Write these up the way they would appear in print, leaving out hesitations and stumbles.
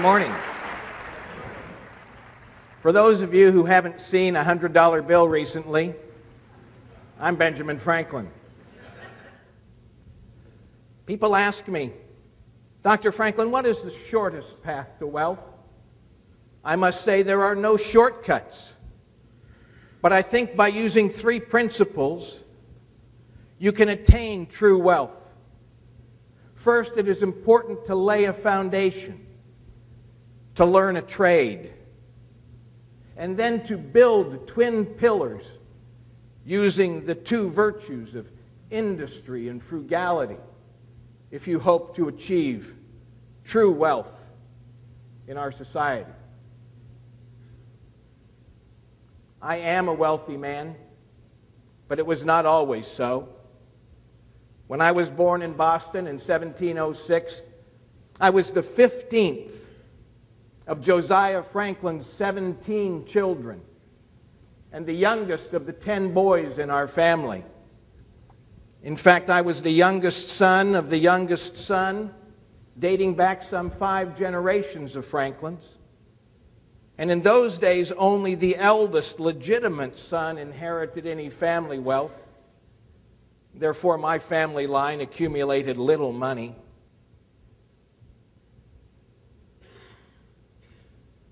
morning. For those of you who haven't seen a $100 bill recently, I'm Benjamin Franklin. People ask me, Dr. Franklin, what is the shortest path to wealth? I must say there are no shortcuts. But I think by using three principles, you can attain true wealth. First, it is important to lay a foundation, to learn a trade, and then to build twin pillars using the two virtues of industry and frugality if you hope to achieve true wealth in our society. I am a wealthy man, but it was not always so. When I was born in Boston in 1706, I was the 15th of Josiah Franklin's 17 children and the youngest of the 10 boys in our family. In fact, I was the youngest son of the youngest son, dating back some 5 generations of Franklins. And in those days, only the eldest legitimate son inherited any family wealth. Therefore, my family line accumulated little money.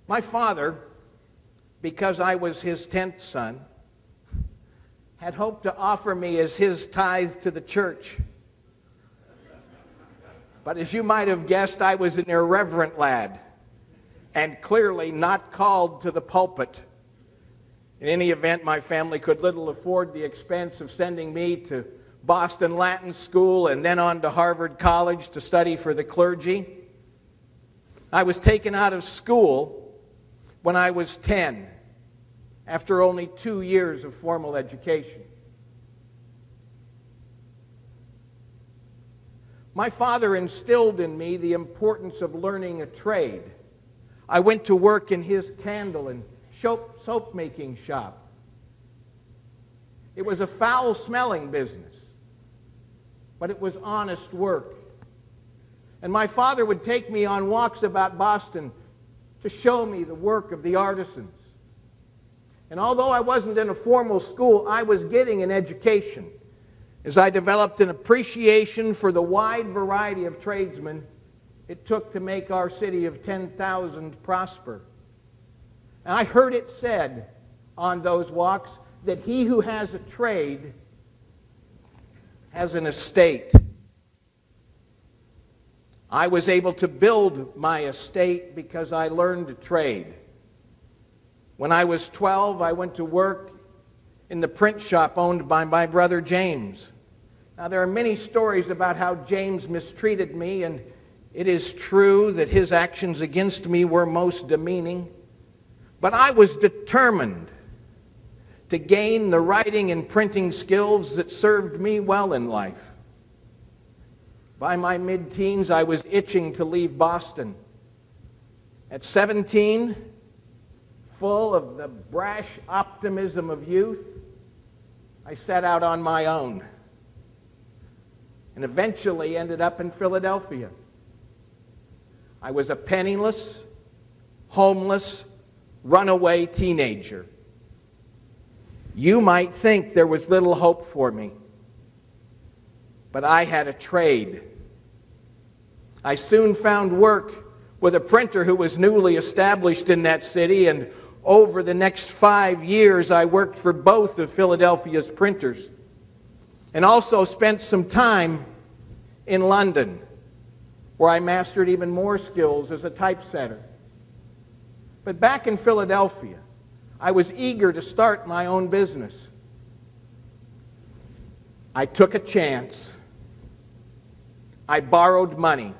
My father, because I was his 10th son, had hoped to offer me as his tithe to the church. But as you might have guessed, I was an irreverent lad and clearly not called to the pulpit. In any event, my family could little afford the expense of sending me to Boston Latin School and then on to Harvard College to study for the clergy. I was taken out of school when I was 10, after only 2 years of formal education. My father instilled in me the importance of learning a trade. I went to work in his candle and soap-making shop. It was a foul-smelling business, but it was honest work. And my father would take me on walks about Boston to show me the work of the artisans. And although I wasn't in a formal school, I was getting an education as I developed an appreciation for the wide variety of tradesmen it took to make our city of 10,000 prosper. And I heard it said on those walks that he who has a trade has an estate. I was able to build my estate because I learned a trade. When I was 12, I went to work in the print shop owned by my brother James. Now, there are many stories about how James mistreated me, and it is true that his actions against me were most demeaning. But I was determined to gain the writing and printing skills that served me well in life. By my mid-teens, I was itching to leave Boston. At 17, full of the brash optimism of youth, I set out on my own and eventually ended up in Philadelphia. I was a penniless, homeless, runaway teenager. You might think there was little hope for me, but I had a trade. I soon found work with a printer who was newly established in that city, and over the next 5 years I worked for both of Philadelphia's printers, and also spent some time in London, where I mastered even more skills as a typesetter. But back in Philadelphia, I was eager to start my own business. I took a chance. I borrowed money.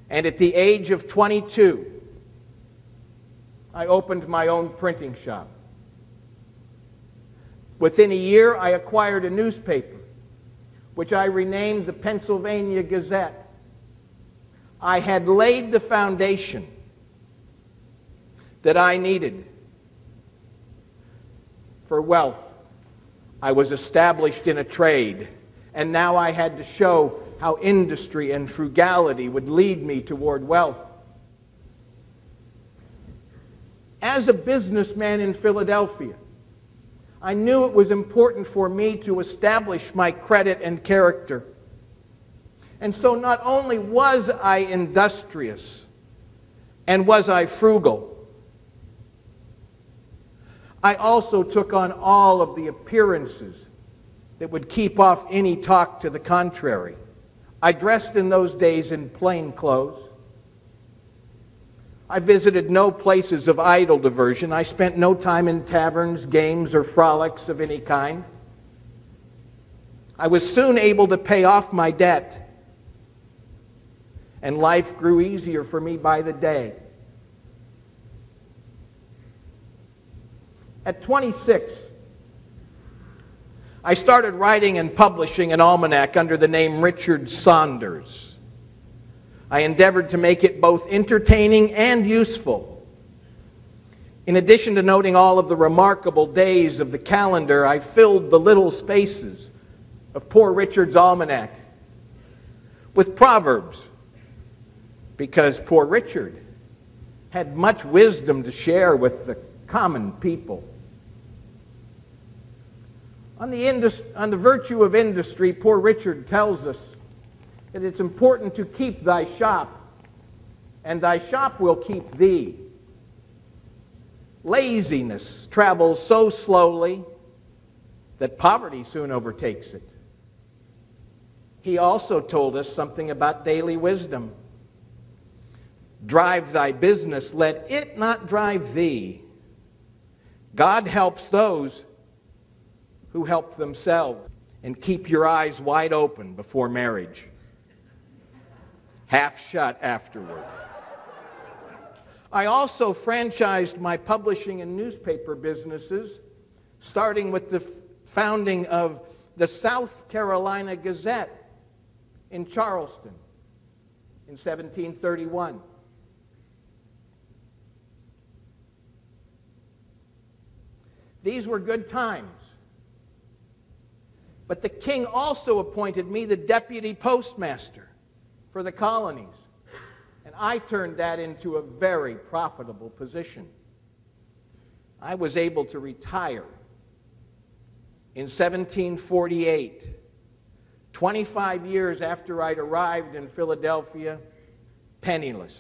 And at the age of 22, I opened my own printing shop. Within a year, I acquired a newspaper, which I renamed the Pennsylvania Gazette. I had laid the foundation that I needed for wealth. I was established in a trade, and now I had to show how industry and frugality would lead me toward wealth. As a businessman in Philadelphia, I knew it was important for me to establish my credit and character. And so not only was I industrious and was I frugal, I also took on all of the appearances that would keep off any talk to the contrary. I dressed in those days in plain clothes. I visited no places of idle diversion. I spent no time in taverns, games, or frolics of any kind. I was soon able to pay off my debt, and life grew easier for me by the day. At 26, I started writing and publishing an almanac under the name Richard Saunders. I endeavored to make it both entertaining and useful. In addition to noting all of the remarkable days of the calendar, I filled the little spaces of Poor Richard's almanac with proverbs, because Poor Richard had much wisdom to share with the common people. On the virtue of industry, Poor Richard tells us that it's important to keep thy shop, and thy shop will keep thee. Laziness travels so slowly that poverty soon overtakes it. He also told us something about daily wisdom. Drive thy business, let it not drive thee. God helps those who help themselves. And keep your eyes wide open before marriage, half shut afterward. I also franchised my publishing and newspaper businesses, starting with the founding of the South Carolina Gazette in Charleston in 1731. These were good times. But the king also appointed me the deputy postmaster for the colonies, and I turned that into a very profitable position. I was able to retire in 1748, 25 years after I'd arrived in Philadelphia, penniless.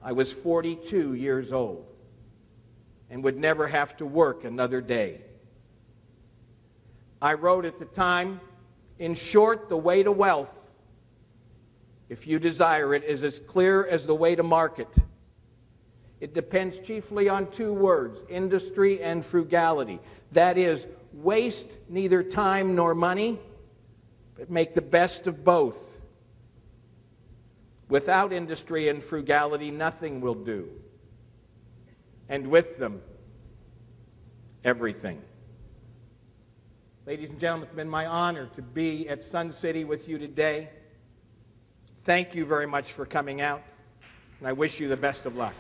I was 42 years old and would never have to work another day. I wrote at the time, in short, the way to wealth, if you desire it, is as clear as the way to market. It depends chiefly on two words, industry and frugality. That is, waste neither time nor money, but make the best of both. Without industry and frugality, nothing will do. And with them, everything. Ladies and gentlemen, it's been my honor to be at Sun City with you today. Thank you very much for coming out, and I wish you the best of luck.